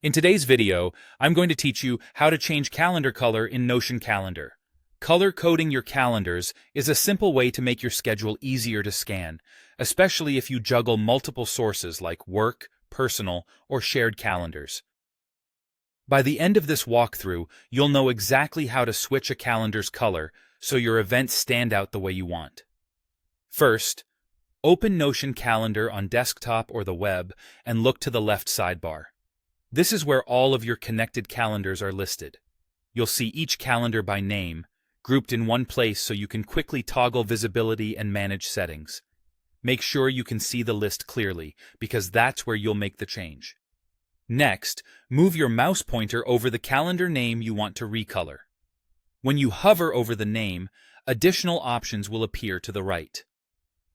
In today's video, I'm going to teach you how to change calendar color in Notion Calendar. Color coding your calendars is a simple way to make your schedule easier to scan, especially if you juggle multiple sources like work, personal, or shared calendars. By the end of this walkthrough, you'll know exactly how to switch a calendar's color so your events stand out the way you want. First, open Notion Calendar on desktop or the web and look to the left sidebar. This is where all of your connected calendars are listed. You'll see each calendar by name, grouped in one place so you can quickly toggle visibility and manage settings. Make sure you can see the list clearly, because that's where you'll make the change. Next, move your mouse pointer over the calendar name you want to recolor. When you hover over the name, additional options will appear to the right.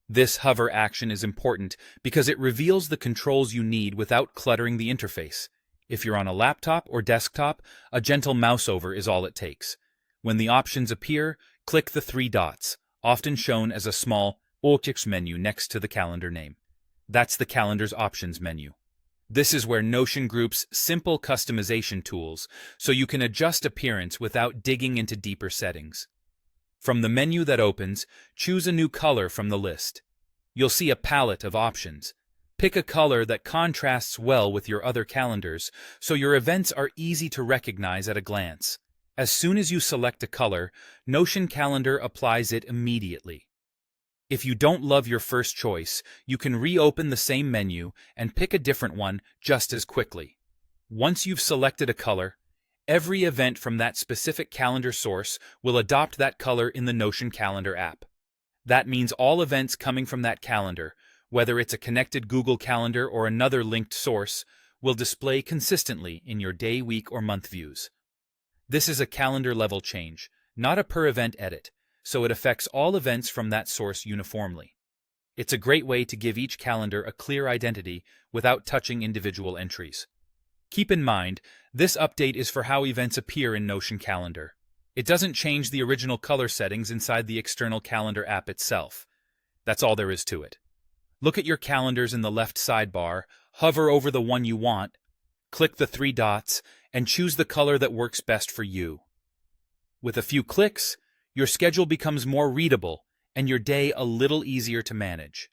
This hover action is important because it reveals the controls you need without cluttering the interface. If you're on a laptop or desktop, a gentle mouse over is all it takes. When the options appear, click the three dots, often shown as a small Workspace menu next to the calendar name. That's the calendar's options menu. This is where Notion groups simple customization tools so you can adjust appearance without digging into deeper settings. From the menu that opens, choose a new color from the list. You'll see a palette of options. Pick a color that contrasts well with your other calendars so your events are easy to recognize at a glance. As soon as you select a color, Notion Calendar applies it immediately. If you don't love your first choice, you can reopen the same menu and pick a different one just as quickly. Once you've selected a color, every event from that specific calendar source will adopt that color in the Notion Calendar app. That means all events coming from that calendar, whether it's a connected Google Calendar or another linked source, will display consistently in your day, week, or month views. This is a calendar-level change, not a per-event edit, so it affects all events from that source uniformly. It's a great way to give each calendar a clear identity without touching individual entries. Keep in mind, this update is for how events appear in Notion Calendar. It doesn't change the original color settings inside the external calendar app itself. That's all there is to it. Look at your calendars in the left sidebar, hover over the one you want, click the three dots, and choose the color that works best for you. With a few clicks, your schedule becomes more readable and your day a little easier to manage.